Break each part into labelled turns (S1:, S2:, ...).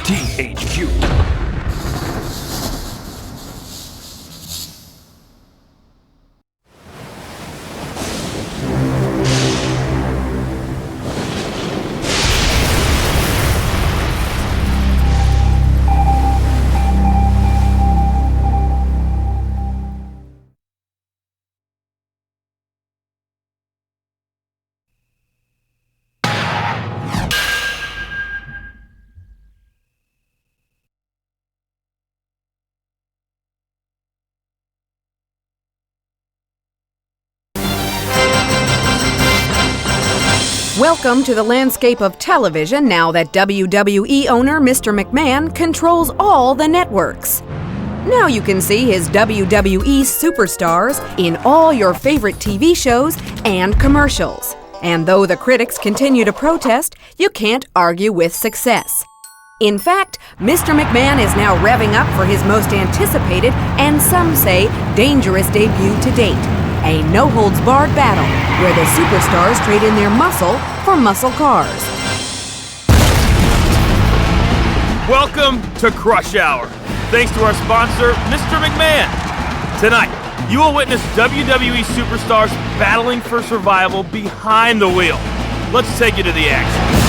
S1: THQ.
S2: Welcome to the landscape of television now that WWE owner Mr. McMahon controls all the networks. Now you can see his WWE superstars in all your favorite TV shows and commercials. And though the critics continue to protest, you can't argue with success. In fact, Mr. McMahon is now revving up for his most anticipated and some say dangerous debut to date. A no-holds-barred battle where the superstars trade in their muscle for muscle cars.
S3: Welcome to Crush Hour. Thanks to our sponsor, Mr. McMahon. Tonight, you will witness WWE superstars battling for survival behind the wheel. Let's take you to the action.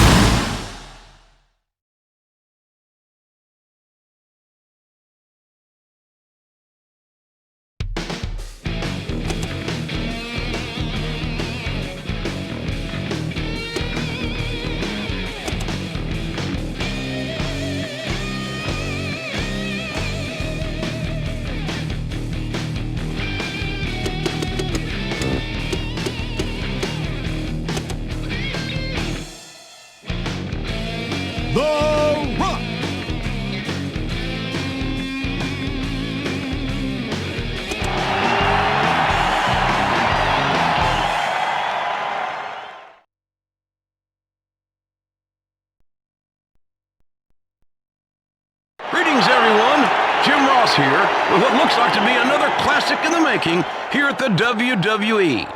S4: Here with what looks like to be another classic in the making here at the WWE.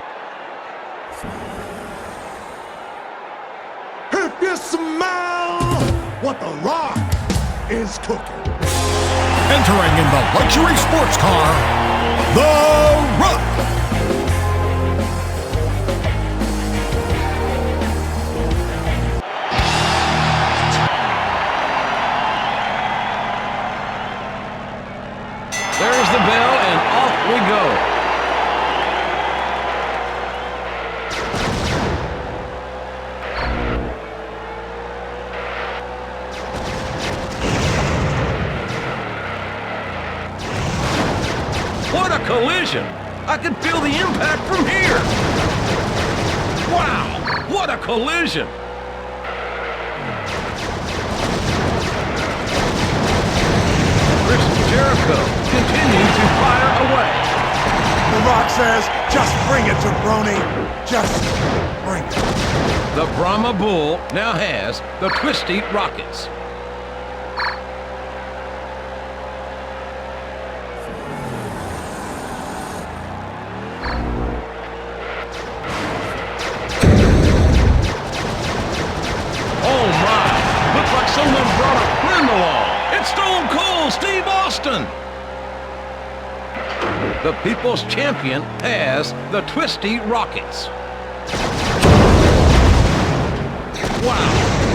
S5: If you smell what The Rock is cooking.
S6: Entering in the luxury sports car, The Rock.
S4: There's the bell, and off we go. What a collision! I can feel the impact from here. Wow, what a collision! Jericho continues to fire away.
S5: The Rock says, just bring it, jabroni. Just bring it.
S4: The Brahma Bull now has the Twisty Rockets. Oh my! Looks like someone brought a friend along. It's Stone Cold Steve Austin! The People's Champion has the Twisty Rockets. Wow,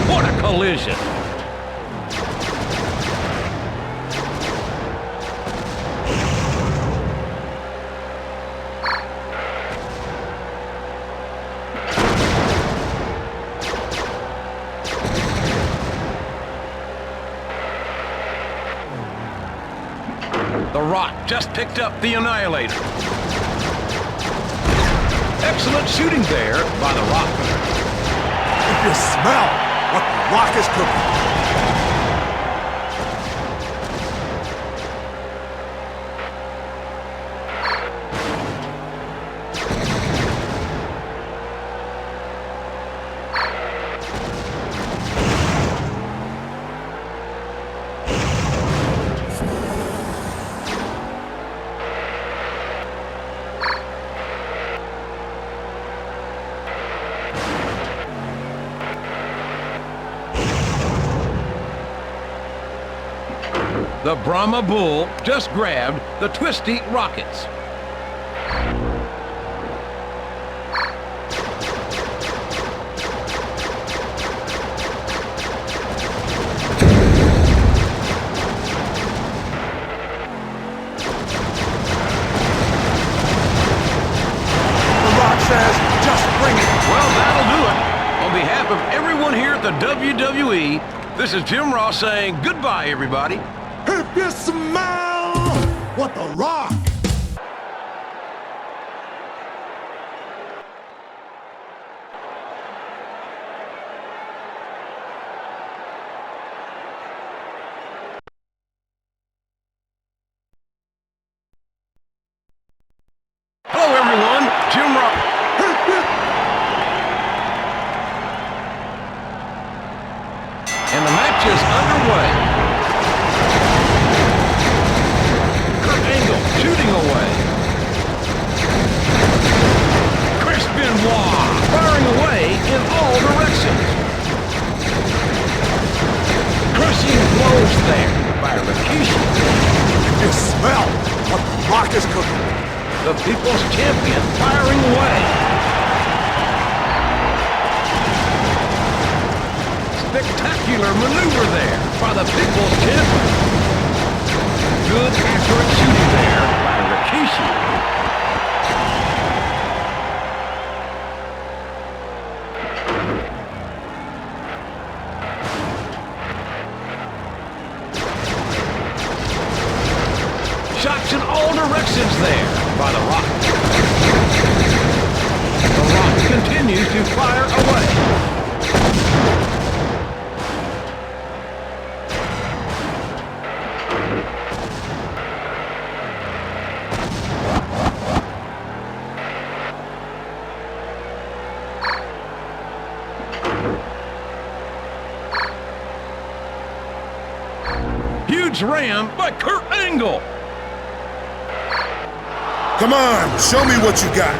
S4: what a collision! The Rock just picked up the Annihilator. Excellent shooting there by The Rock.
S5: If you smell what The Rock is cooking.
S4: The Brahma Bull just grabbed the Twisty Rockets.
S5: Well,
S4: that'll do it. On behalf of everyone here at the WWE, this is Jim Ross saying goodbye, everybody.
S5: If you smell what The Rock.
S4: Hello, everyone. Jim Ross. And the match is underway. Kurt Angle shooting away. Chris Benoit firing away in all directions. Crushing blows there by Rikishi.
S5: You smell what The Rock is cooking.
S4: The People's Champion firing away. Spectacular maneuver there by the People's Champion. Good accurate shooting there by Rikishi. Shots in all directions there by The Rock. The Rock continues to fire away. Huge ram by Kurt Angle.
S5: Come on, show me what you got.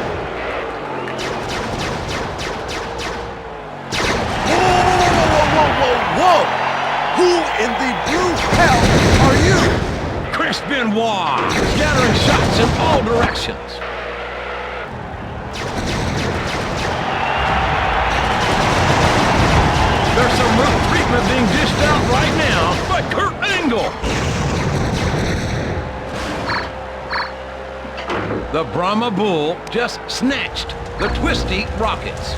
S5: Whoa! Who in the blue hell are you?
S4: Chris Benoit scattering shots in all directions. There's some rough treatment being dished out right now by Kurt Angle. The Brahma Bull just snatched the Twisty Rockets.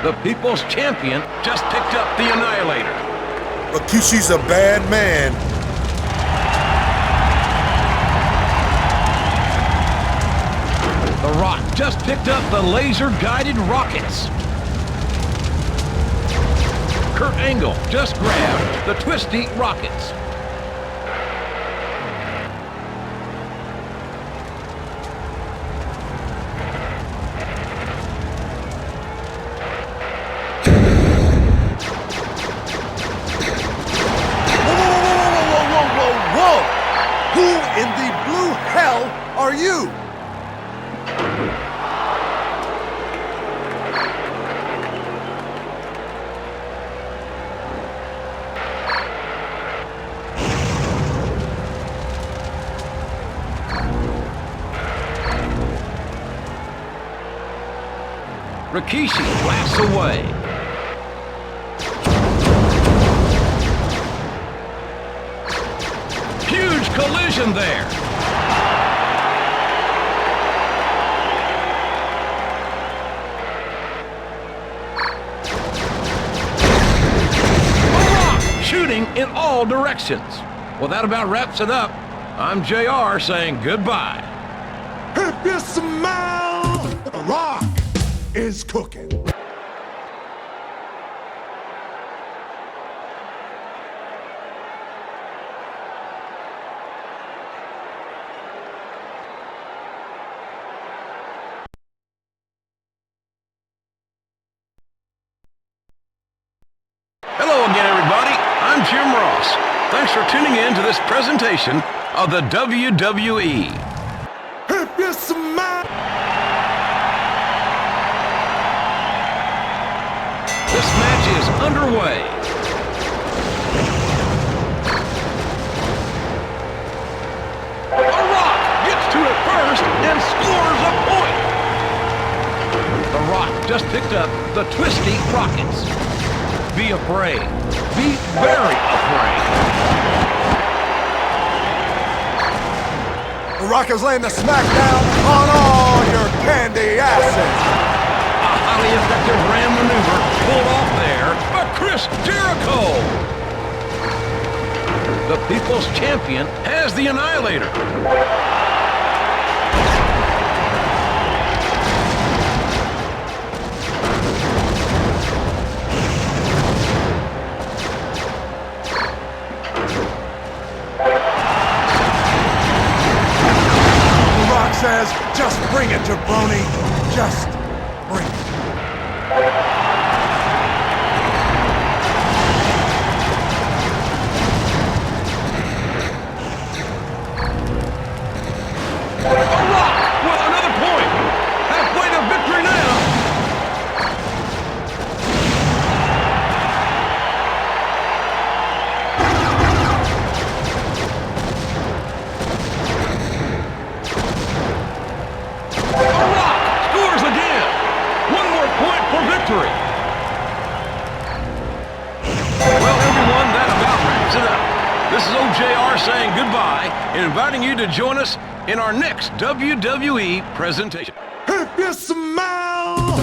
S4: The People's Champion just picked up the Annihilator.
S5: Rikishi's a bad man.
S4: The Rock just picked up the laser-guided rockets. Kurt Angle just grabbed the Twisty Rockets.
S5: Whoa! Who in the blue hell are you?
S4: Rikishi blasts away. Huge collision there. The Rock shooting in all directions. Well, that about wraps it up. I'm JR saying goodbye.
S5: If you smell The Rock is cooking.
S4: Hello again, everybody. I'm Jim Ross. Thanks for tuning in to this presentation of the WWE.
S5: If you smell
S4: This match is underway. The Rock gets to it first and scores a point. The Rock just picked up the Twisty Rockets. Be afraid. Be very afraid.
S5: The Rock is laying the SmackDown on all your candy asses.
S4: A highly effective ram maneuver pulled off there by Chris Jericho. The People's Champion has the Annihilator.
S5: Says, just bring it, jabroni. Just bring it.
S4: The Rock with another point. Halfway to victory now. Victory. Well, everyone, that about wraps it up. This is OJR saying goodbye and inviting you to join us in our next WWE presentation.
S5: If you smell...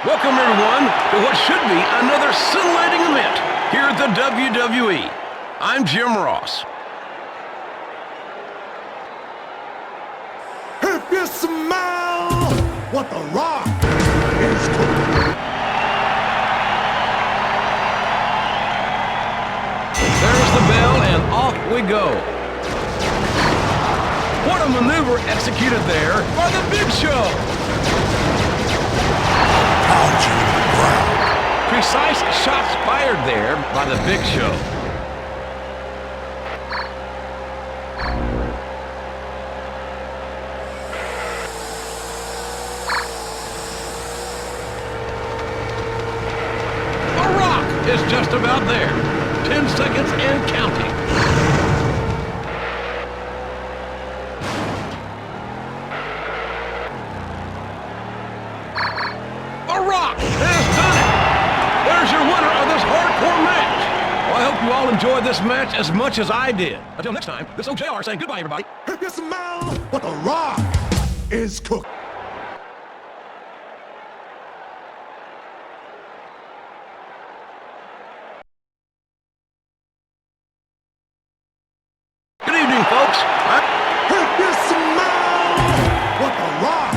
S4: Welcome, everyone, to what should be another scintillating event here at the WWE. I'm Jim Ross.
S5: If you smell what The Rock is cooking.
S4: There's the bell, and off we go. What a maneuver executed there by the Big Show. Precise shots fired there by the Big Show. The Rock is just about there. 10 seconds and counting. The Rock has done it. There's your winner of this hardcore match. Well, I hope you all enjoyed this match as much as I did. Until next time, this is OJR saying goodbye, everybody.
S5: If you smell what The Rock is cooking.
S4: Good evening, folks.
S5: If you smell what The Rock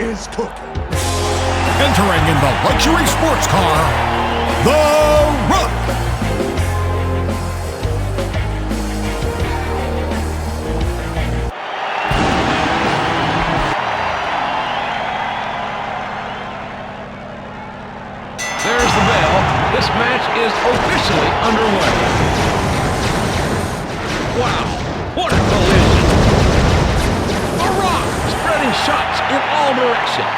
S5: is cooking.
S6: Entering in the luxury sports car, The Rock.
S4: There's the bell. This match is officially underway. Wow, what a collision. The Rock spreading shots in all directions.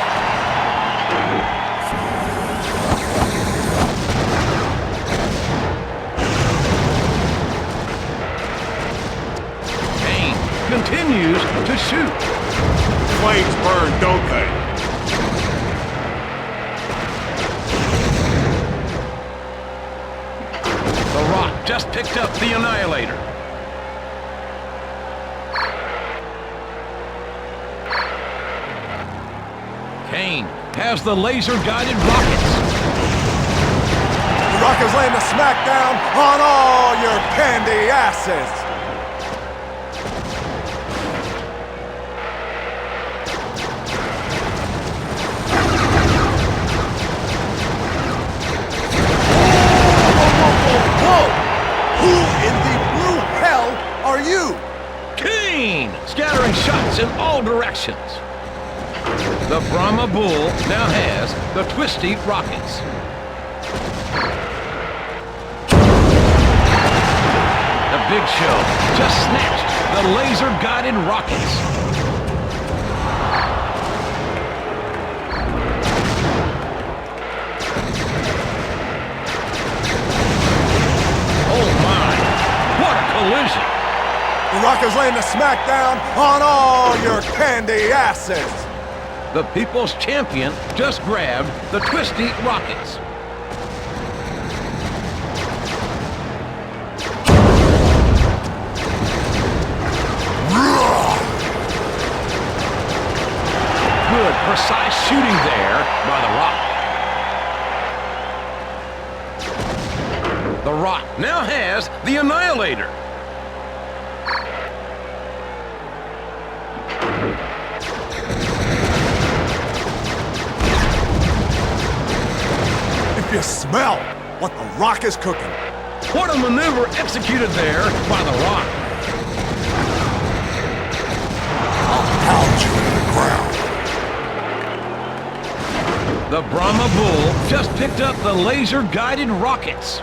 S4: Continues to shoot.
S5: Flames burn, don't they?
S4: The Rock just picked up the Annihilator. Kane has the laser-guided rockets.
S5: The Rock is laying the SmackDown on all your candy asses.
S4: Scattering shots in all directions. The Brahma Bull now has the Twisty Rockets. Big Show just snatched the laser-guided rockets. Oh my, what a collision.
S5: The Rock is laying the SmackDown on all your candy asses.
S4: The People's Champion just grabbed the twisty rockets. Good, precise shooting there by The Rock. The Rock now has the Annihilator.
S5: If you smell what The Rock is cooking.
S4: What a maneuver executed there by The Rock.
S5: I'll pound you into the ground.
S4: The Brahma Bull just picked up the laser-guided rockets.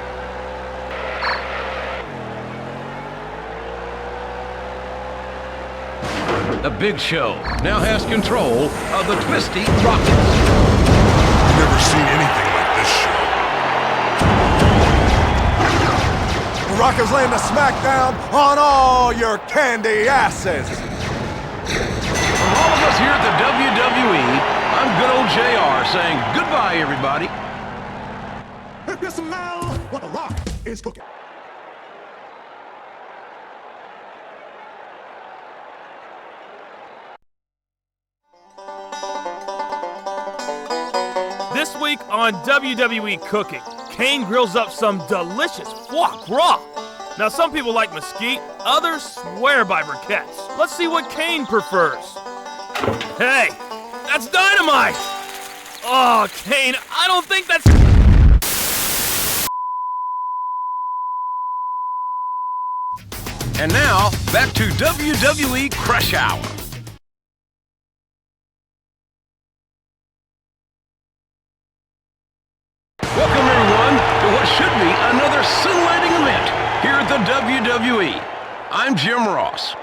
S4: The Big Show now has control of the twisty rockets.
S5: I've never seen anything like this show. The Rock is laying the SmackDown on all your candy asses.
S4: From all of us here at the WWE, I'm good old JR saying goodbye, everybody.
S5: If you smell what The Rock is cooking.
S3: This week on WWE Cooking, Kane grills up some delicious foie gras. Now, some people like mesquite, others swear by briquettes. Let's see what Kane prefers. Hey, that's dynamite! Oh, Kane, I don't think that's...
S4: And now, back to WWE Crush Hour. Welcome, everyone, to what should be another scintillating event here at the WWE. I'm Jim Ross.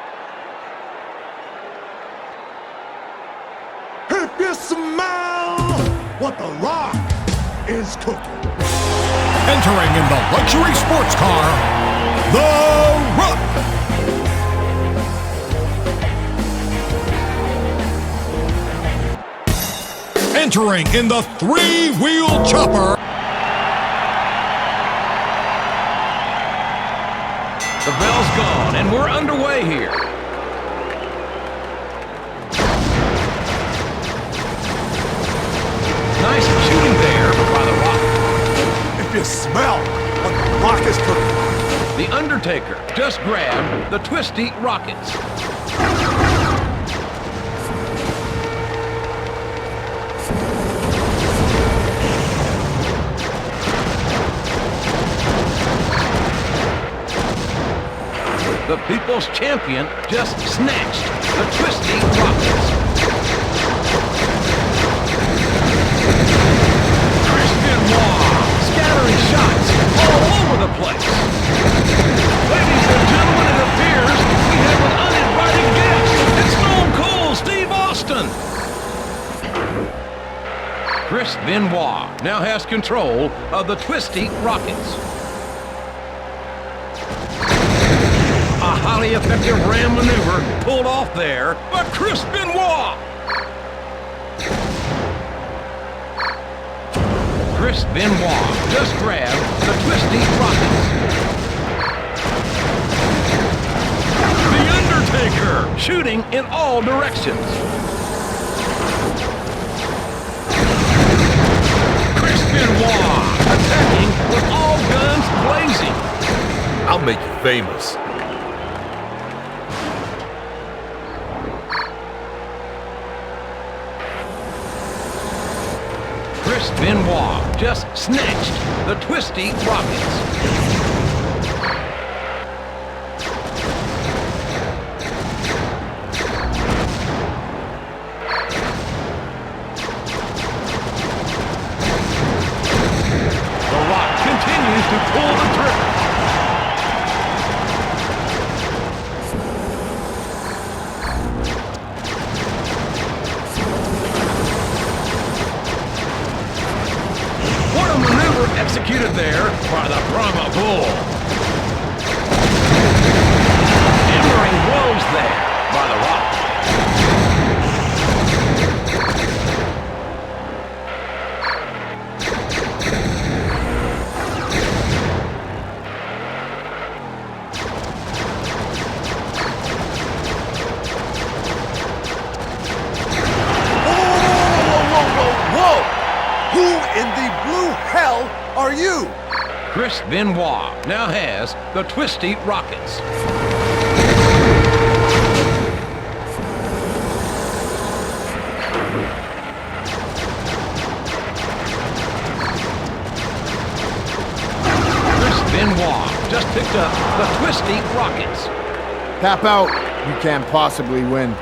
S5: If you smell what The Rock is cooking.
S6: Entering in the luxury sports car, The Rock. Entering in the three-wheel chopper,
S4: The bell's gone, and we're underway here. Nice shooting there by The Rock.
S5: If you smell what The Rock is cooking.
S4: The Undertaker just grabbed the twisty rockets. The People's Champion just snatched the twisty rockets. Chris Benoit scattering shots all over the place. Ladies and gentlemen, it appears we have an uninvited guest. It's Stone Cold Steve Austin. Chris Benoit now has control of the twisty rockets. A highly effective ram maneuver pulled off there by Chris Benoit. Chris Benoit just grabbed the twisty rockets. The Undertaker shooting in all directions. Chris Benoit attacking with all guns blazing.
S3: I'll make you famous.
S4: Chris Benoit just snatched the twisty rockets. The Rock continues to pull the trigger. by the Brahma Bull. Hammering blows there by the Rock.
S5: Who in the blue hell are you?
S4: Chris Benoit now has the Twisty Rockets. Chris Benoit just picked up the Twisty Rockets.
S1: Tap out. You can't possibly win.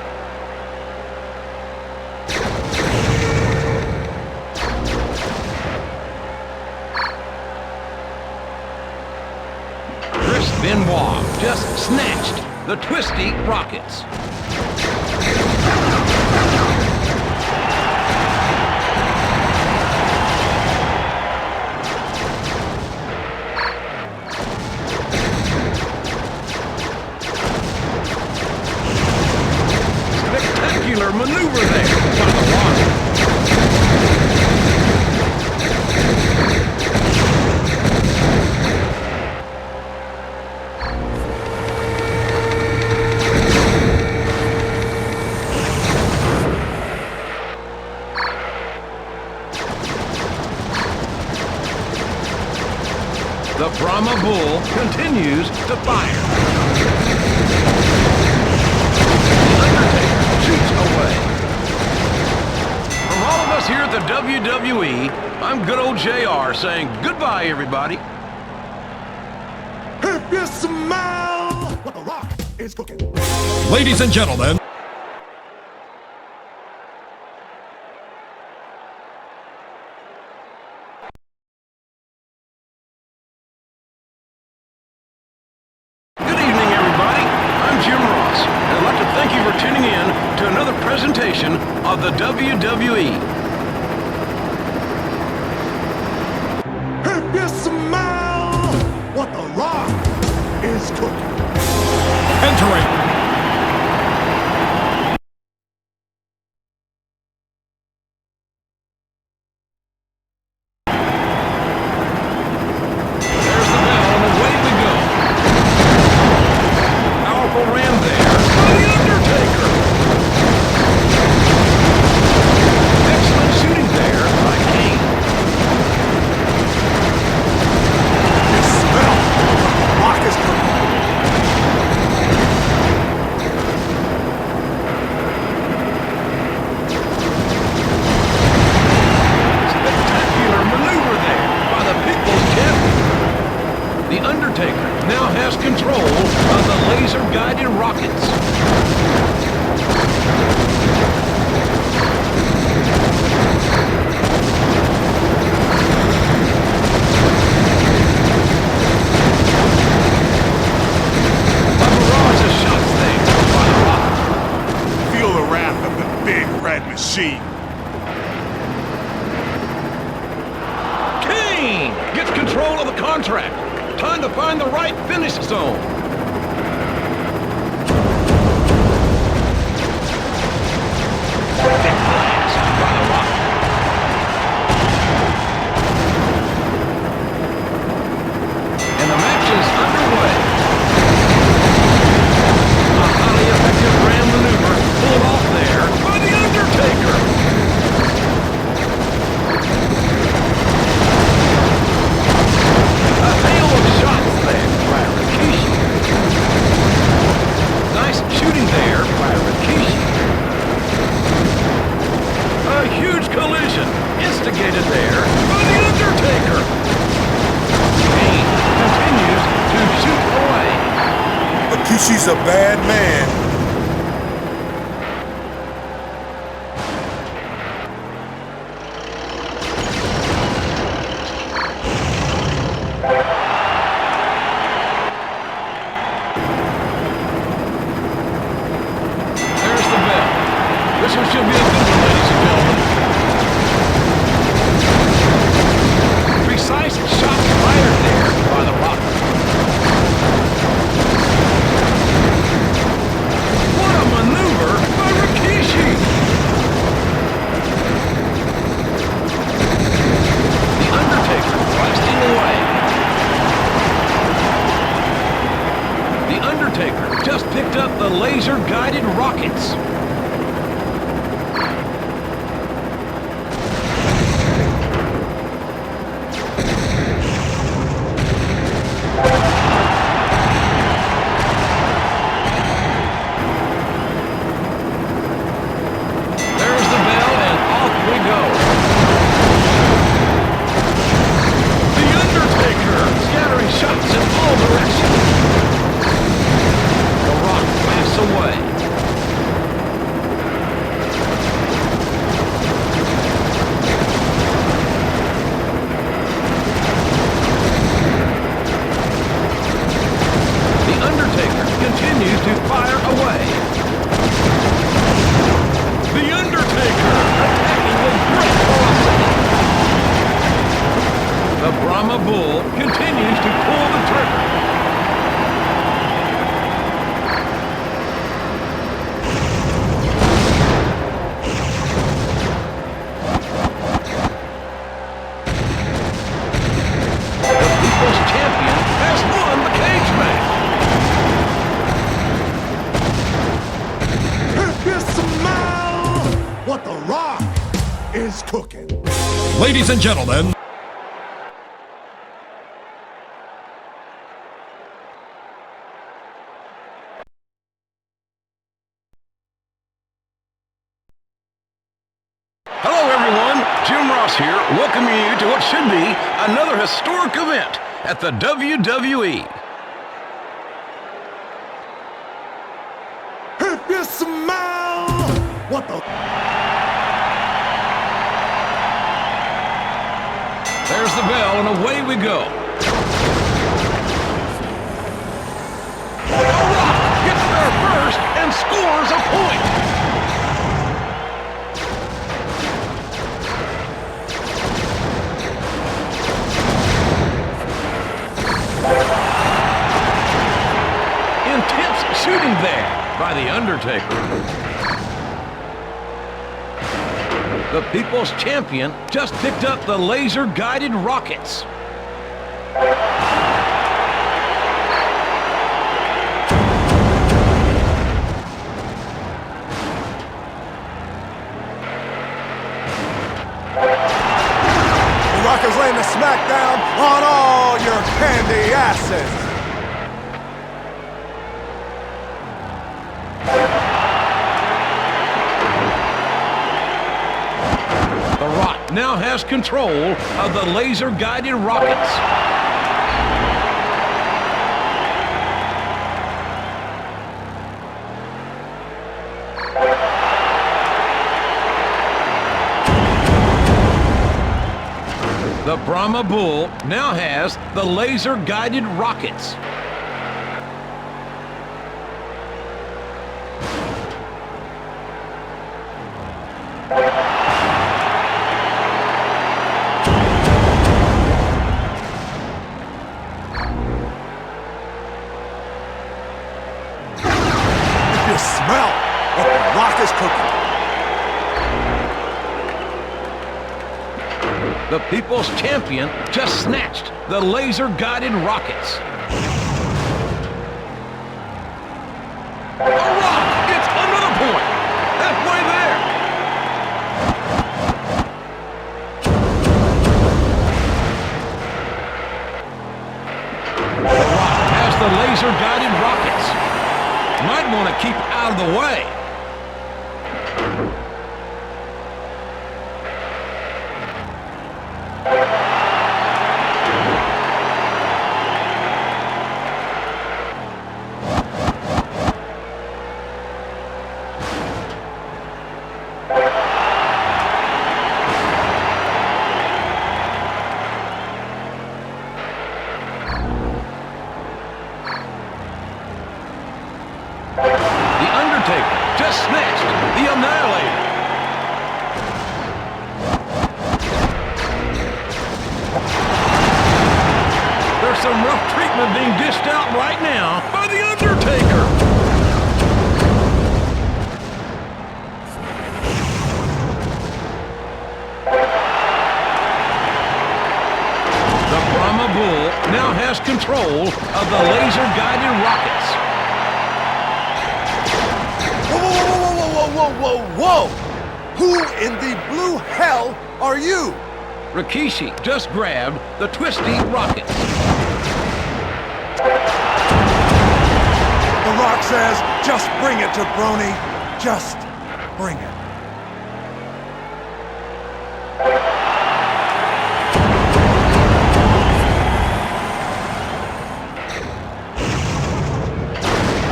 S4: Benoit just snatched the Twisty Rockets. Spectacular maneuver there by the Rock. The Brahma Bull continues to fire. The Undertaker shoots away. From all of us here at the WWE, I'm good old JR saying goodbye, everybody.
S5: If you smell what the Rock is cooking.
S6: Ladies and gentlemen,
S4: tuning in to another presentation of the WWE.
S5: If you smell what the Rock is cooking.
S6: entering
S4: There's the bell and away we go. Powerful ram there by the Undertaker. Excellent shooting there by Kane.
S5: You smell what the Rock is cooking.
S4: Spectacular maneuver there by the People's Champion. The Undertaker now has control of the laser-guided rockets. A barrage of shots there by the Rock.
S5: Feel the wrath of the big red machine.
S4: Kane gets control of the contract. Time to find the right finish zone. Big blast by the Rock. And the match is underway. A highly effective ram maneuver pulled off there by the Undertaker. A hail of shots there by Rikishi. Nice shooting there by Rikishi. A huge collision instigated there by the Undertaker. Kane continues to shoot away.
S5: Rikishi's a bad man.
S4: There's the bell. This one should be a good one, ladies and gentlemen. Precise shots fired there
S5: is cooking.
S6: Ladies and gentlemen,
S4: Hello, everyone. Jim Ross here, welcoming you to what should be another historic event at the WWE.
S5: If you smell what the...
S4: There's the bell, and away we go. The Rock gets there first and scores a point. Intense shooting there by The Undertaker. The People's Champion just picked up the laser-guided rockets.
S5: The Rock is laying the SmackDown on all your candy asses.
S4: The Rock now has control of the laser-guided rockets. The Brahma Bull now has the laser-guided rockets.
S5: You smell what the Rock is cooking.
S4: The People's Champion just snatched the laser-guided rockets. The Rock gets another point. Halfway there. The Rock has the laser-guided rockets. Might want to keep out of the way. The Undertaker just snatched the Annihilator. There's some rough treatment being dished out right now by The Undertaker. The Brahma Bull now has control of the laser-guided rockets.
S5: Whoa! Who in the blue hell are you?
S4: Rikishi just grabbed the twisty rocket.
S5: The Rock says, just bring it, jabroni. Just bring it.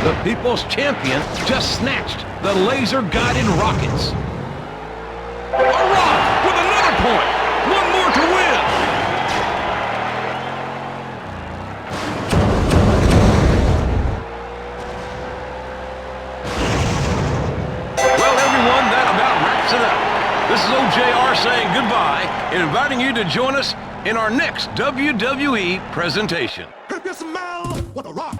S4: The People's Champion just snatched the laser-guided rockets. A Rock with another point. One more to win. Well, everyone, that about wraps it up. This is OJR saying goodbye and inviting you to join us in our next WWE presentation.
S5: If you smell what the Rock...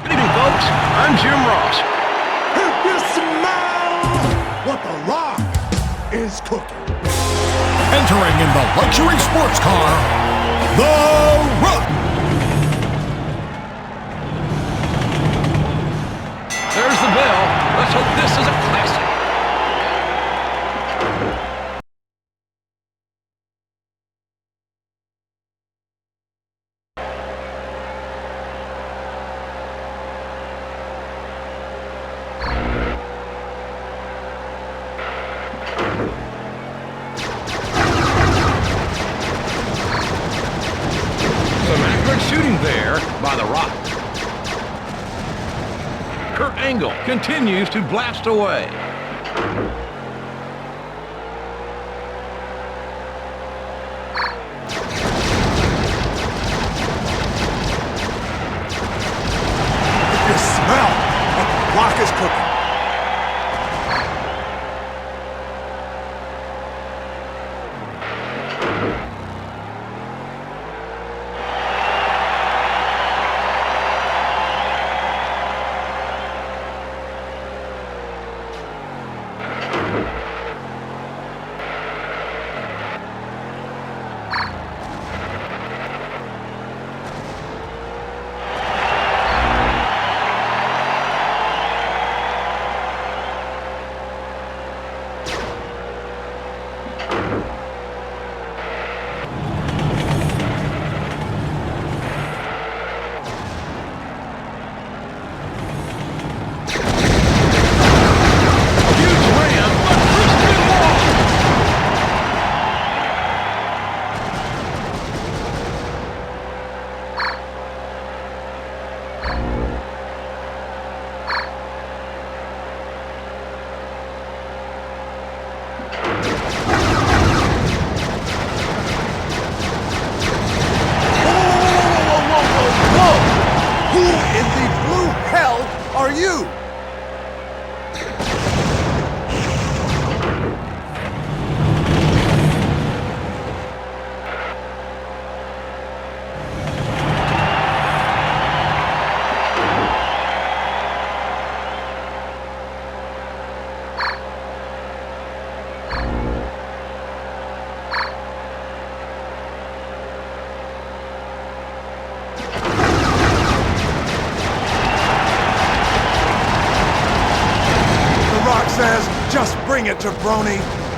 S4: Good evening, folks. I'm Jim Ross.
S5: If you smell what the Rock is cooking.
S6: entering in the luxury sports car, The Rock.
S4: There's the bell. Let's hope this is a classic. Some accurate shooting there by The Rock. Kurt Angle continues to blast away.
S5: You smell what the Rock is cooking. Are you? Says, just bring it, jabroni.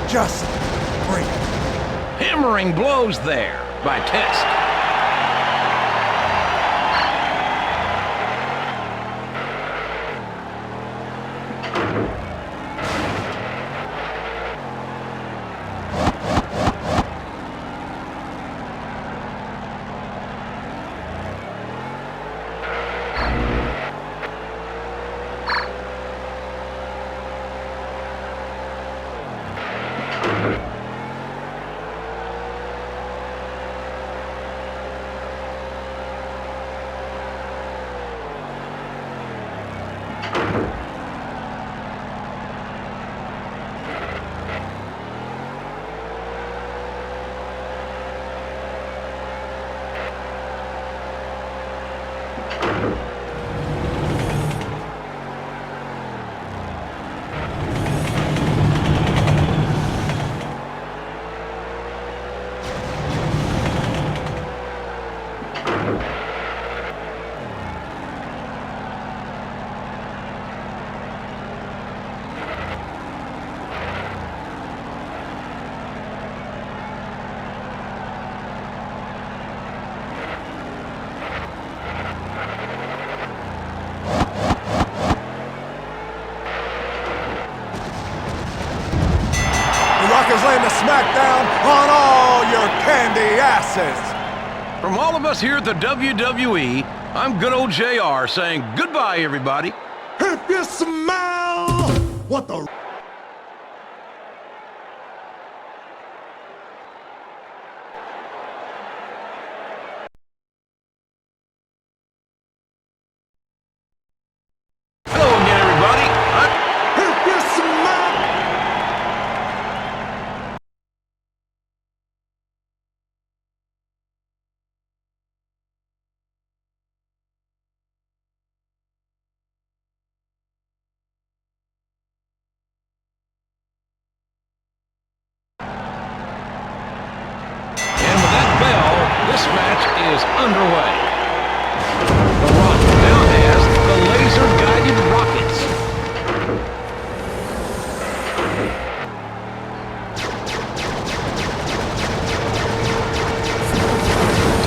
S5: Just bring it.
S4: Hammering blows there by Test.
S5: Laying the SmackDown on all your candy asses.
S4: From all of us here at the WWE, I'm good old JR saying goodbye, everybody.
S5: If you smell what the
S4: match is underway. The Rock now has the laser-guided rockets.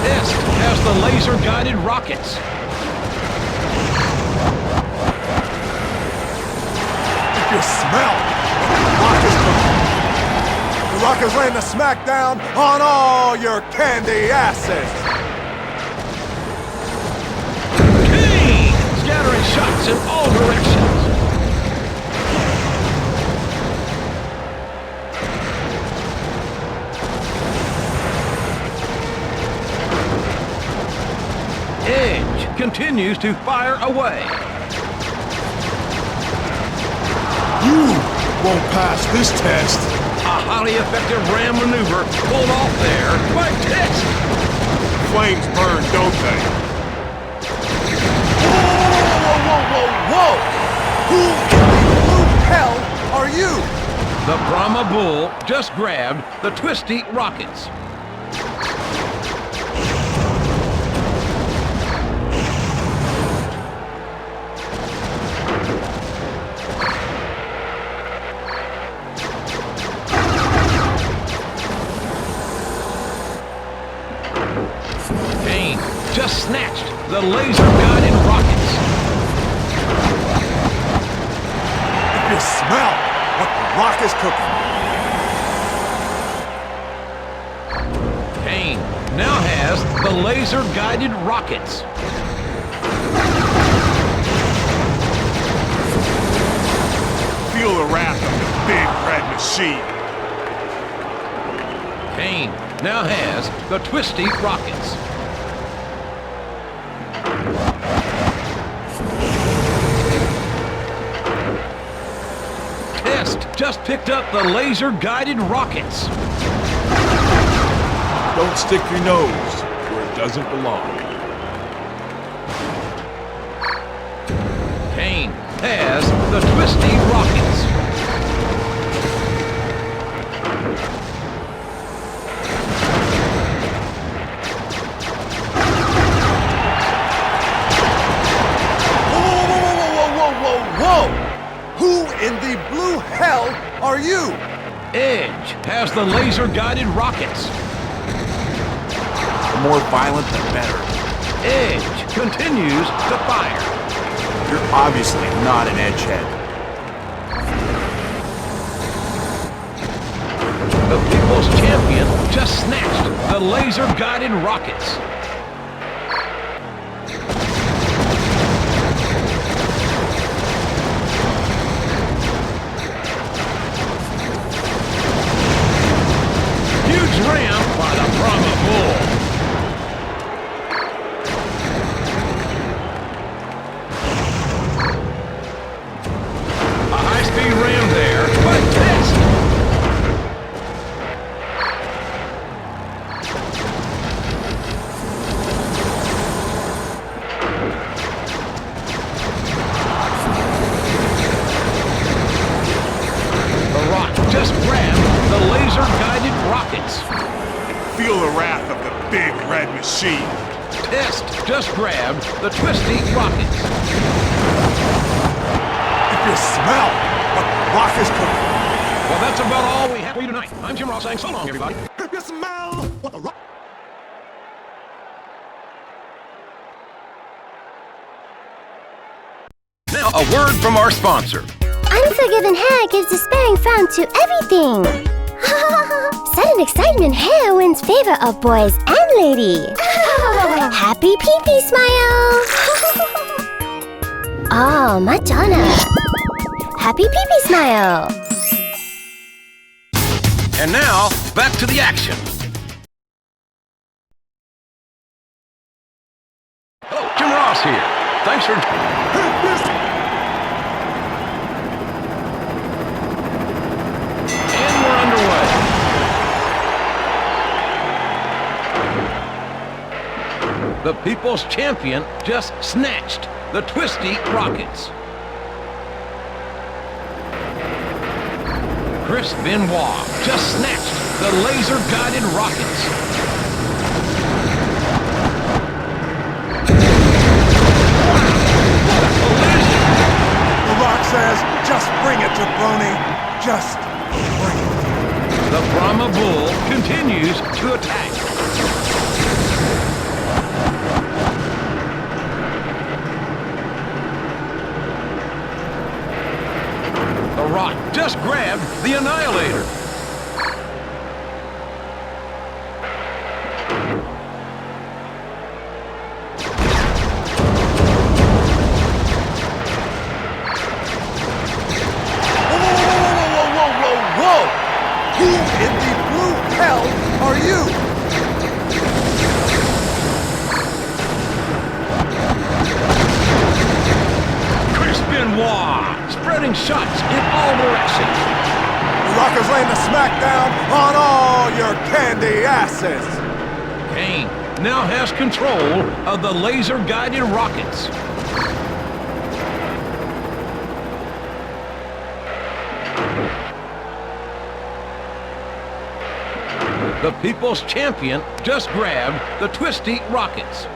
S4: Test has the laser-guided rockets.
S5: You smell what the Rock is cooking. The Rock is laying the SmackDown on all your candy asses.
S4: Kane scattering shots in all directions. Edge continues to fire away.
S5: You won't pass this test.
S4: A highly effective ram maneuver pulled off there by Test.
S5: Flames burn, don't they? Whoa! Who in the blue hell are you?
S4: The Brahma Bull just grabbed the twisty rockets. Kane just snatched the laser-guided rockets.
S5: You smell what the Rock is cooking.
S4: Kane now has the laser-guided rockets.
S5: Feel the wrath of the big red machine.
S4: Kane now has the twisty rockets. Test just picked up the laser-guided rockets.
S5: Don't stick your nose where it doesn't belong.
S4: Kane has the twisty rockets.
S5: Whoa! Who in the blue hell are you?
S4: Edge has the laser-guided rockets.
S1: The more violent, the better.
S4: Edge continues to fire.
S1: You're obviously not an edgehead.
S4: The People's Champion just snatched the laser-guided rockets. Huge ram by the Brahma Bull. A high-speed ram there, but Test. The Rock just grabbed the laser-guided rockets.
S5: Feel the wrath of the big red machine.
S4: Test just grabbed the twisty rockets.
S5: You smell what the Rock is cooking.
S4: Well, that's about all we have for you tonight. I'm Jim Ross saying so long, everybody.
S5: You smell what the Rock...
S4: Now, a word from our sponsor.
S7: Unforgiven hair gives despairing frown to everything. Sudden excitement hair wins favor of boys and lady. Happy pee-pee smile. Oh, Madonna. Happy pee-pee smile.
S4: And now, back to the action. Hello, Jim Ross here. Thanks for... And we're underway. The People's Champion just snatched the twisty rockets. Chris Benoit just snatched the laser-guided rockets.
S5: just great.
S4: The Brahma Bull continues to attack. The Rock just grabbed the Annihilator.
S5: Whoa! Who in the blue hell are you?
S4: Chris Benoit spreading shots in all directions.
S5: The Rock is laying the SmackDown on all your candy asses.
S4: Kane now has control of the laser-guided rockets. The People's Champion just grabbed the twisty rockets.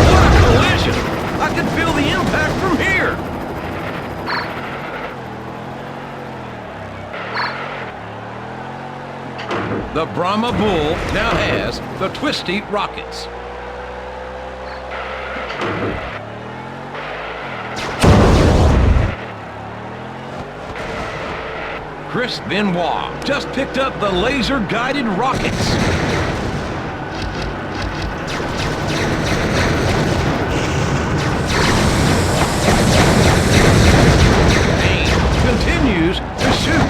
S4: What a collision! I can feel the impact from here. The Brahma Bull now has the twisty rockets. Chris Benoit just picked up the laser-guided rockets. Kane continues to shoot.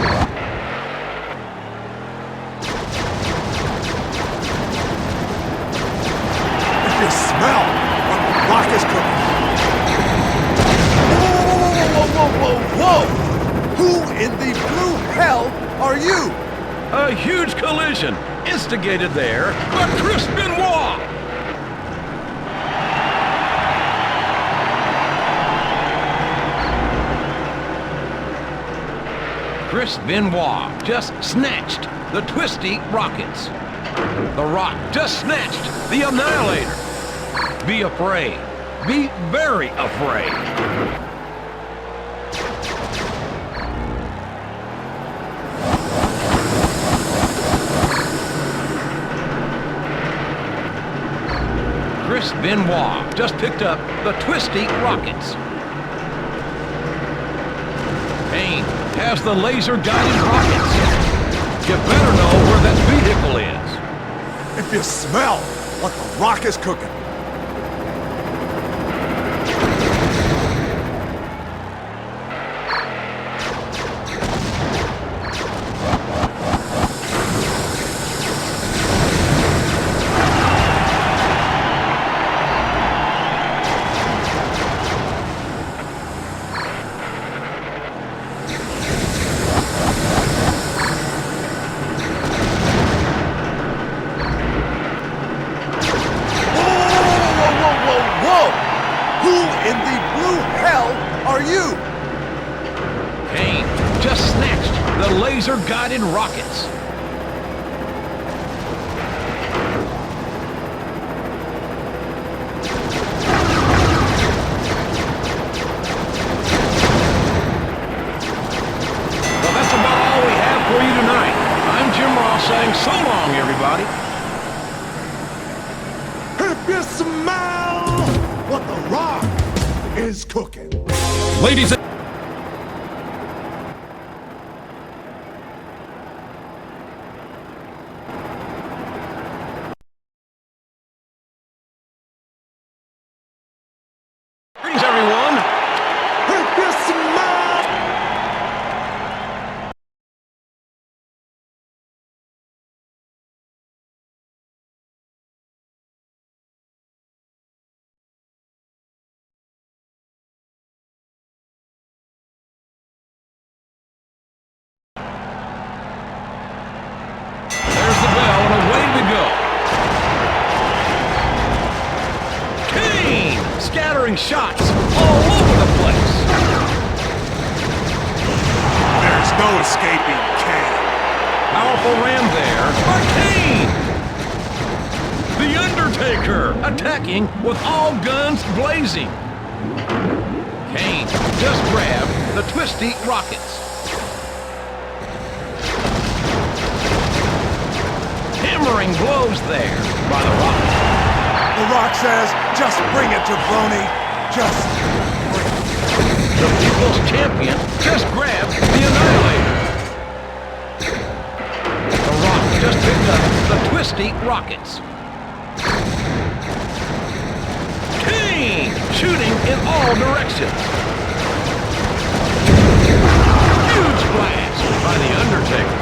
S5: If you smell what the Rock is cooking. Whoa! Who in the blue hell are you?
S4: A huge collision instigated there by Chris Benoit. Chris Benoit just snatched the twisty rockets. The Rock just snatched the Annihilator. Be afraid. Be very afraid. Chris Benoit just picked up the twisty rockets. Kane has the laser-guided rockets. You better know where that vehicle is.
S5: If you smell what the Rock is cooking. Who in the blue hell are you?
S4: Kane just snatched the laser-guided rockets. Well, that's about all we have for you tonight. I'm Jim Ross saying so long, everybody.
S5: If you smell what the Rock is cooking.
S6: Ladies and
S4: Greetings, everyone.
S5: If you smell.
S4: There's the bell, and away we go. Kane scattering shots all over the place.
S1: There's no escaping Kane.
S4: Powerful ram there by Kane. The Undertaker attacking with all guns blazing. Kane just grabbed the twisty rockets. Hammering blows there by The Rock.
S5: The Rock says, just bring it, jabroni. Just bring it.
S4: The People's Champion just grabbed the Annihilator. The Rock just picked up the twisty rockets. Kane shooting in all directions. Huge blast by The Undertaker.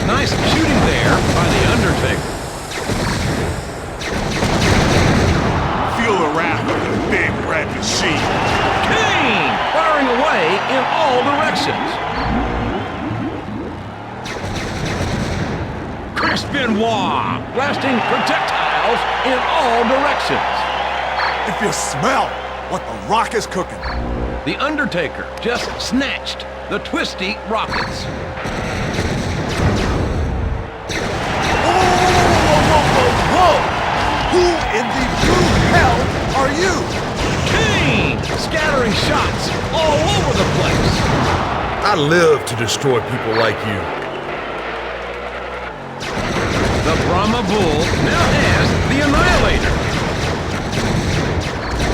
S4: Nice shooting there by The Undertaker.
S1: Feel the wrath of the big red machine.
S4: Kane firing away in all directions. Chris Benoit blasting projectiles in all directions.
S5: If you smell what The Rock is cooking.
S4: The Undertaker just snatched the twisty rockets.
S5: Whoa! Who in the blue hell are you?
S4: Kane scattering shots all over the place.
S8: I live to destroy people like you.
S4: The Brahma Bull now has the Annihilator.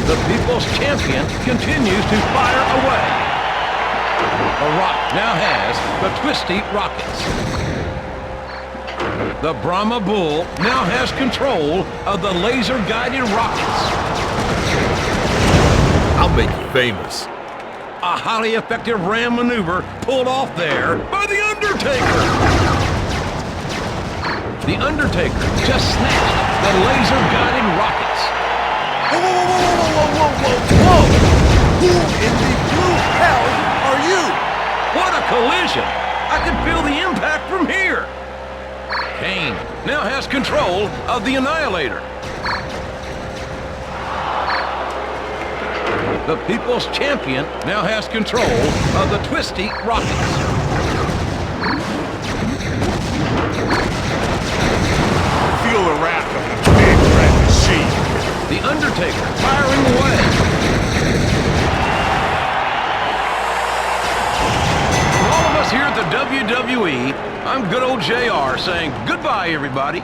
S4: The People's Champion continues to fire away. The Rock now has the twisty rockets. The Brahma Bull now has control of the laser-guided rockets.
S8: I'll make you famous.
S4: A highly effective ram maneuver pulled off there by The Undertaker. The Undertaker just snatched the laser-guided rockets.
S5: Whoa! Who in the blue hell are you?
S4: What a collision! I can feel the impact from here. Kane now has control of the Annihilator. The People's Champion now has control of the twisty rockets.
S1: Feel the wrath of the big red machine.
S4: The Undertaker firing away. From all of us here at the WWE, I'm good old JR saying goodbye, everybody.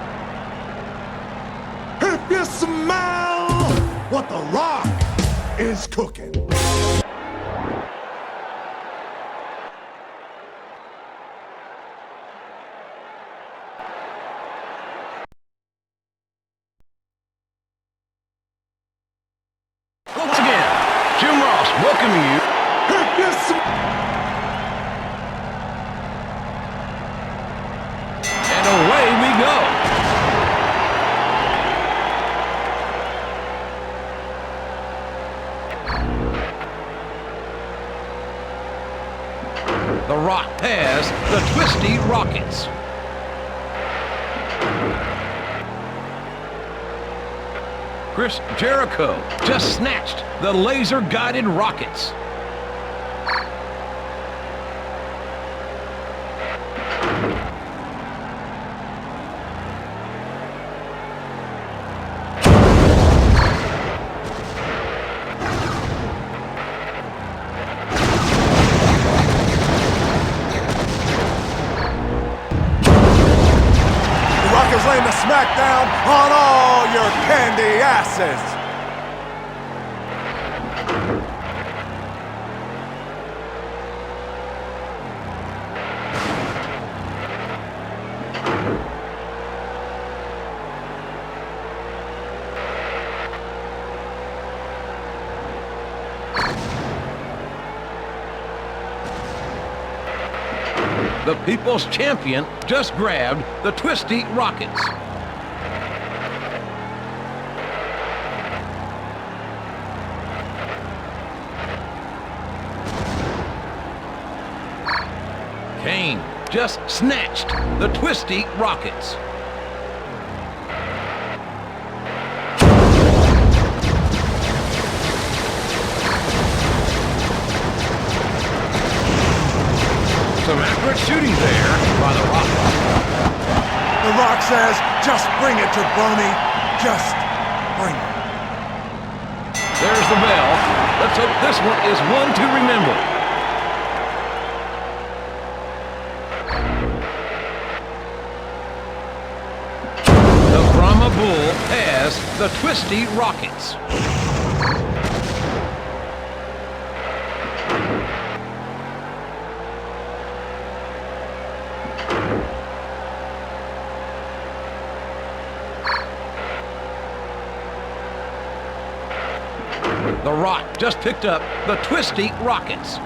S5: If you smell what The Rock is cooking.
S4: Once again, Jim Ross welcoming you.
S5: If you
S4: And away we go. The Rock has the twisty rockets. Chris Jericho just snatched the laser-guided rockets.
S5: laying the SmackDown on all your candy asses.
S4: The People's Champion just grabbed the Twisty Rockets. Kane just snatched the Twisty Rockets. Some accurate shooting there by The Rock.
S5: The Rock says, just bring it, jabroni. Just bring it.
S4: There's the bell. Let's hope this one is one to remember. The Brahma Bull has the Twisty Rockets. The Rock just picked up the Twisty Rockets.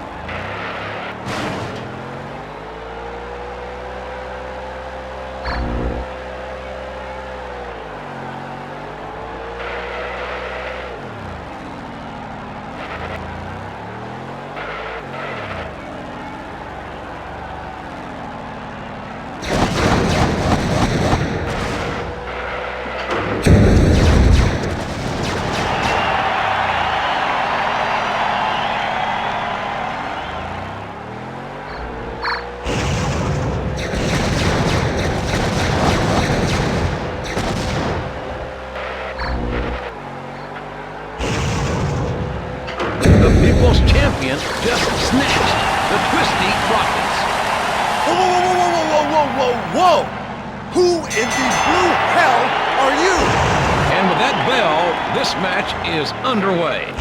S4: People's champion just snatched the Twisty Rockets.
S5: Whoa, whoa, whoa, whoa, whoa, whoa, whoa, whoa! Who in the blue hell are you?
S4: And with that bell, this match is underway.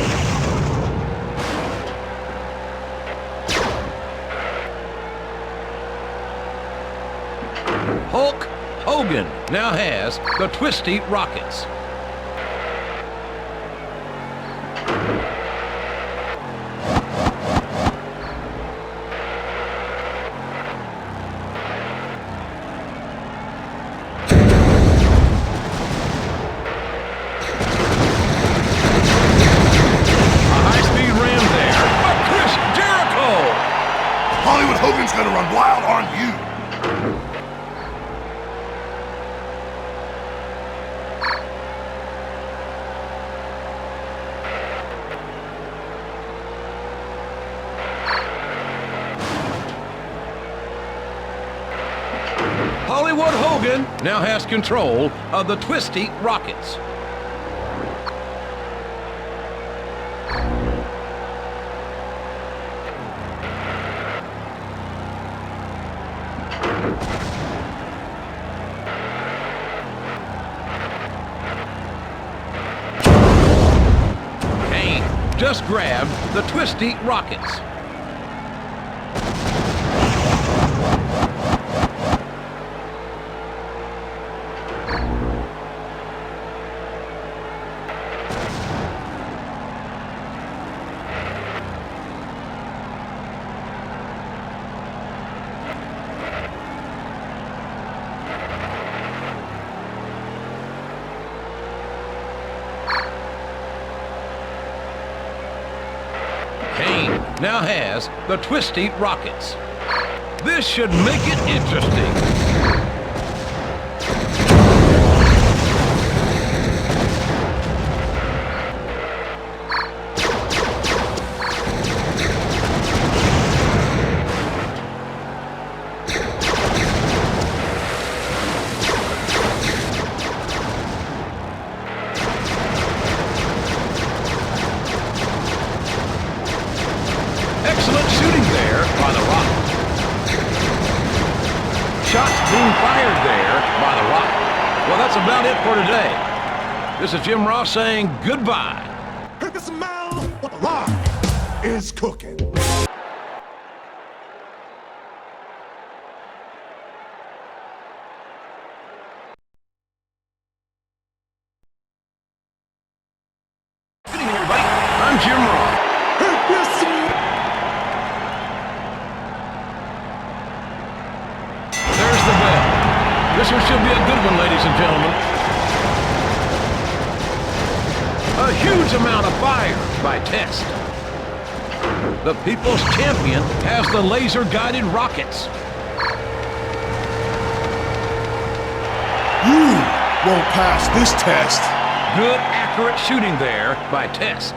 S4: Hulk Hogan now has the Twisty Rockets.
S1: Hogan's gonna run wild on you.
S4: Hollywood Hogan now has control of the Twisty Rockets. Just grabbed the Twisty Rockets. Now has the Twisty Rockets. This should make it interesting. Excellent shooting there by The Rock. Shots being fired there by The Rock. Well, that's about it for today. This is Jim Ross saying goodbye.
S5: Pick a smell what The Rock is cooking.
S4: Good evening, everybody. I'm Jim Ross. There's the bell. This one should be a good one, ladies and gentlemen. A huge amount of fire by Test. The People's Champion has the laser-guided rockets.
S1: You won't pass this test.
S4: Good, accurate shooting there by Test.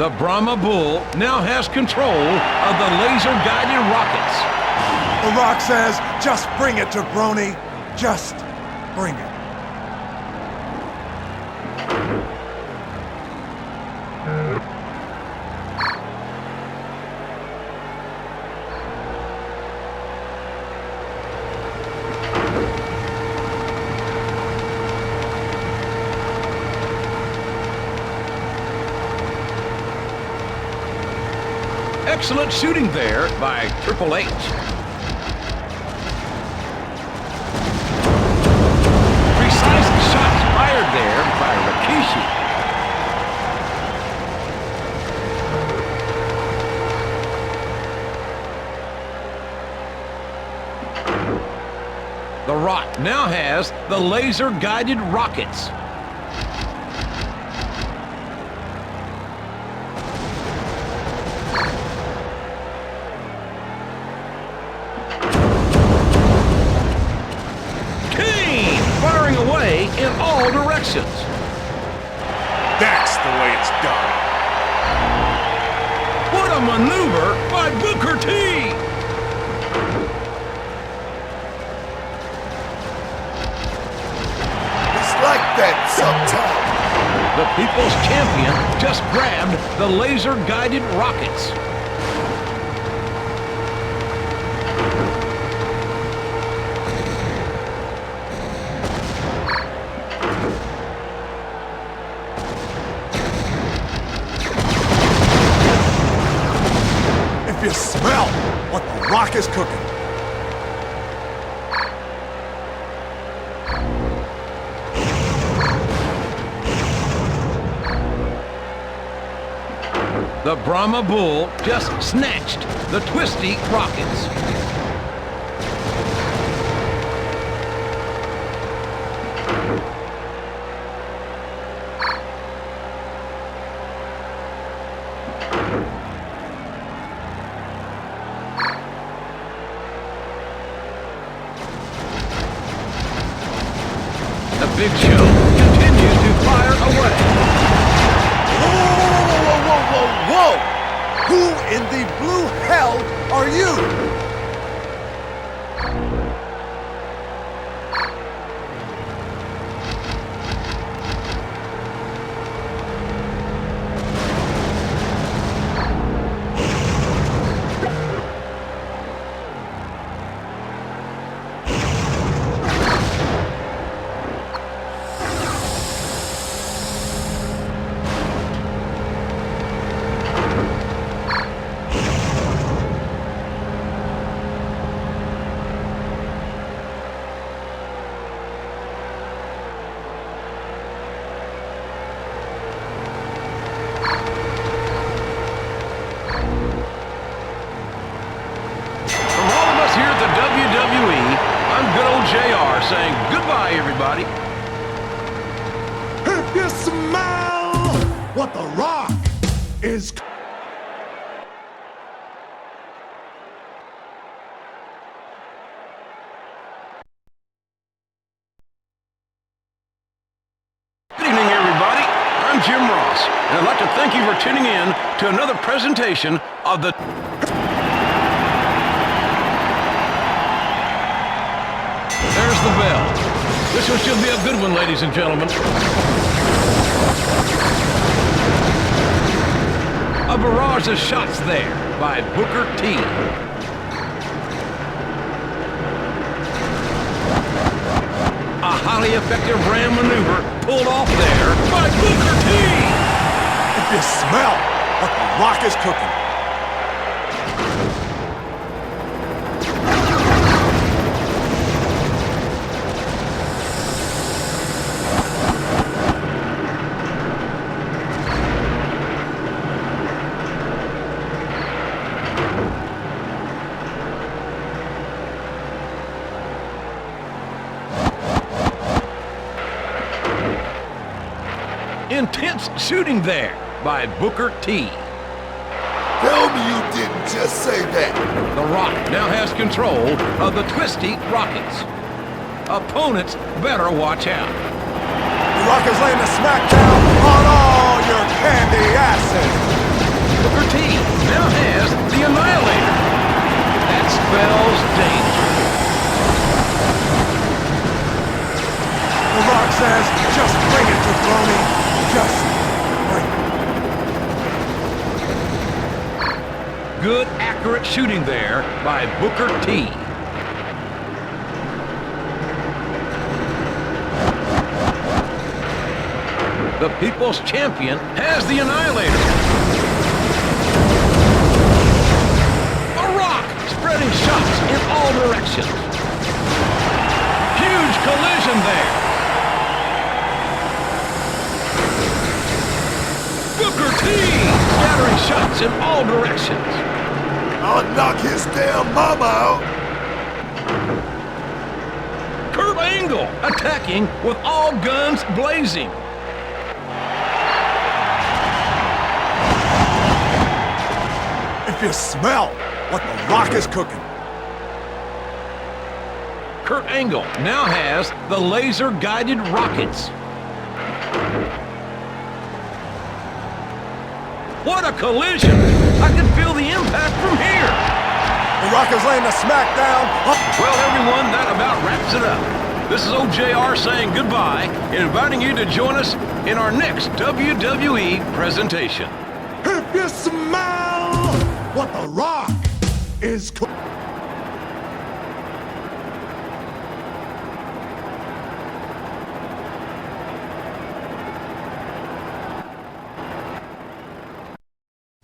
S4: The Brahma Bull now has control of the laser-guided rockets.
S5: The Rock says, just bring it, jabroni. Just bring it.
S4: Excellent shooting there by Triple H. Precise shots fired there by Rikishi. The Rock now has the laser-guided rockets. In all directions.
S1: That's the way it's done.
S4: What a maneuver by Booker T!
S5: It's like that sometimes.
S4: The People's Champion just grabbed the laser-guided rockets.
S5: You smell what the Rock is cooking.
S4: The Brahma Bull just snatched the twisty rockets. Big Show continues to fire away.
S5: Whoa! Who in the blue hell are you?
S4: Saying goodbye, everybody.
S5: If you smell what the Rock is...
S4: Good evening, everybody. I'm Jim Ross, and I'd like to thank you for tuning in to another presentation of the... There's the bell. This one should be a good one, ladies and gentlemen. A barrage of shots there by Booker T. A highly effective ram maneuver pulled off there by Booker T.
S5: If you smell what the Rock is cooking.
S4: Intense shooting there by Booker T.
S5: Tell me you didn't just say that.
S4: The Rock now has control of the twisty rockets. Opponents better watch out.
S5: The Rock is laying the SmackDown on all your candy asses.
S4: Booker T now has the Annihilator. That spells danger.
S5: The Rock says, just bring it to Brony. Just bring it.
S4: Good, accurate shooting there by Booker T. The People's Champion has the Annihilator. The Rock spreading shots in all directions. Huge collision there. Booker T scattering shots in all directions.
S1: I'll knock his damn mama out.
S4: Kurt Angle attacking with all guns blazing.
S5: If you smell what The Rock is cooking.
S4: Kurt Angle now has the laser-guided rockets. What a collision! I can feel the impact from here.
S5: The Rock is laying the SmackDown.
S4: Well, everyone, that about wraps it up. This is OJR saying goodbye and inviting you to join us in our next WWE presentation.
S5: If you smell what The Rock is cooking.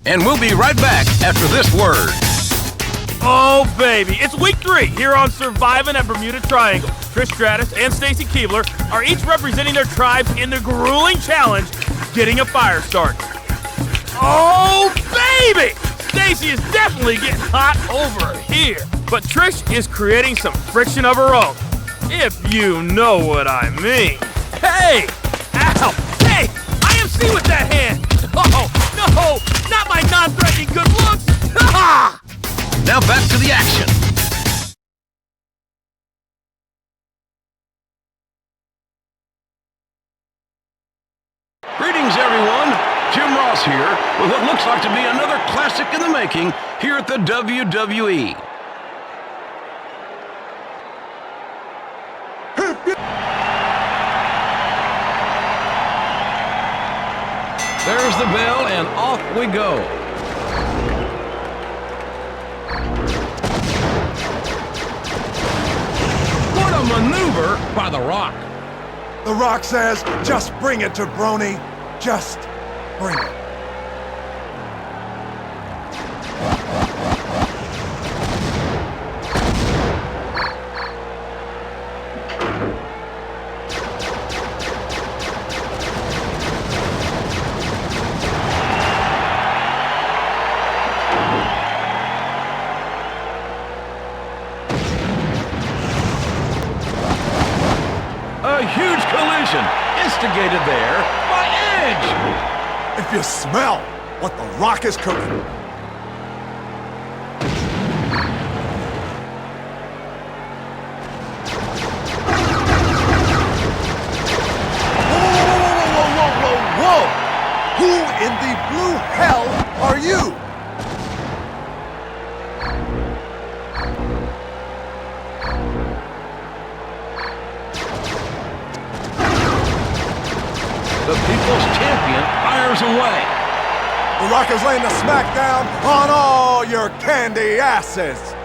S4: And we'll be right back after this word.
S3: Oh, baby. It's week 3 here on Surviving at Bermuda Triangle. Trish Stratus and Stacy Keebler are each representing their tribes in the grueling challenge, getting a fire started. Oh, baby! Stacy is definitely getting hot over here. But Trish is creating some friction of her own, if you know what I mean. Hey! Ow! Hey! IMC with that hand! Oh, no! Not my non-threatening good looks! Ha!
S4: Now back to the action. Greetings, everyone. Jim Ross here with what looks like to be another classic in the making here at the WWE. There's the bell, and off we go. What a maneuver by The Rock.
S5: The Rock says, just bring it to Brony. Just bring it.
S4: A huge collision instigated there by Edge.
S5: If you smell what The Rock is cooking. Whoa! Who in the blue hell are you?
S4: The People's Champion fires away.
S5: The Rock is laying the SmackDown on all your candy asses.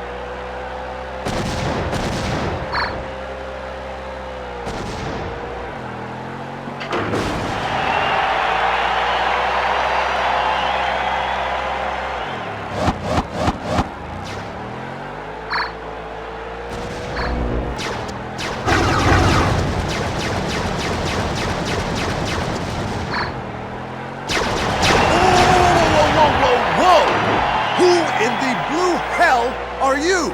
S5: Who in the blue hell are you?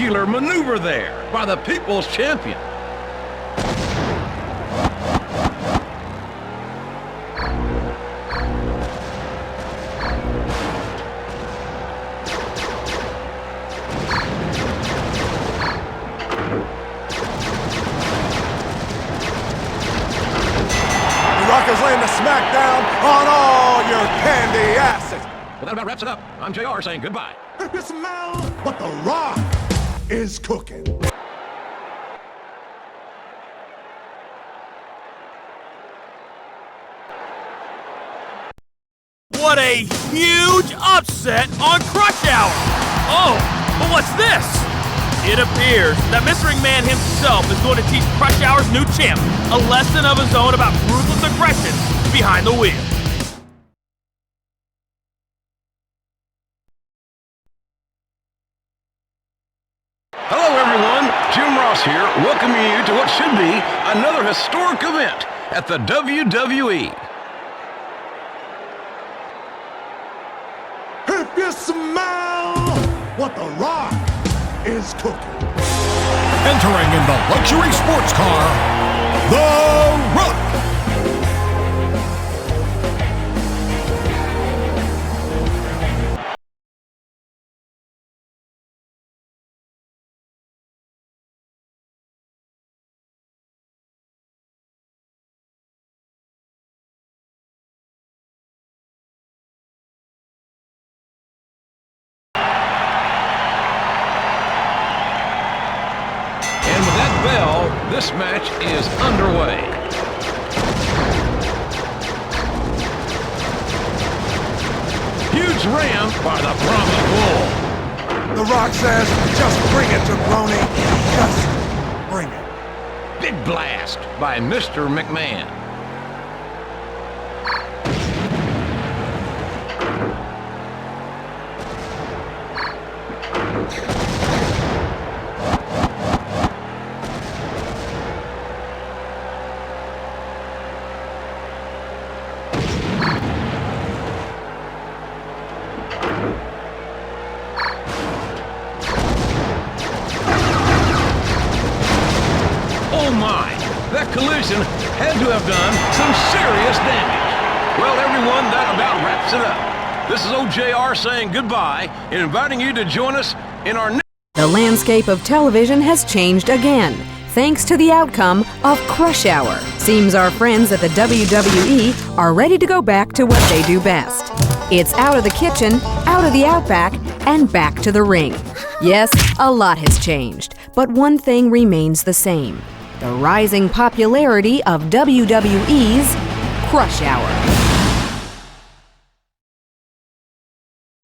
S4: spectacular maneuver there by the People's Champion.
S5: The Rock is laying the SmackDown on all your candy asses.
S4: Well, that about wraps it up. I'm JR saying goodbye.
S5: If you smell what The Rock is cooking.
S3: What a huge upset on Crush Hour! Oh, but what's this? It appears that Mr. McMahon himself is going to teach Crush Hour's new champ a lesson of his own about ruthless aggression behind the wheel.
S4: Hello, everyone. Jim Ross here, welcoming you to what should be another historic event at the WWE.
S5: If you smell what The Rock is cooking.
S6: Entering in the luxury sports car, The Rock.
S4: And with that bell, this match is underway. Huge ram by the Brahma Bull.
S5: The Rock says, just bring it, jabroni. Just bring it.
S4: Big blast by Mr. McMahon. Oh my! That collision had to have done some serious damage. Well, everyone, that about wraps it up. This is OJR saying goodbye and inviting you to join us in our next...
S2: The landscape of television has changed again, thanks to the outcome of Crush Hour. Seems our friends at the WWE are ready to go back to what they do best. It's out of the kitchen, out of the Outback, and back to the ring. Yes, a lot has changed, but one thing remains the same: the rising popularity of WWE's Crush Hour.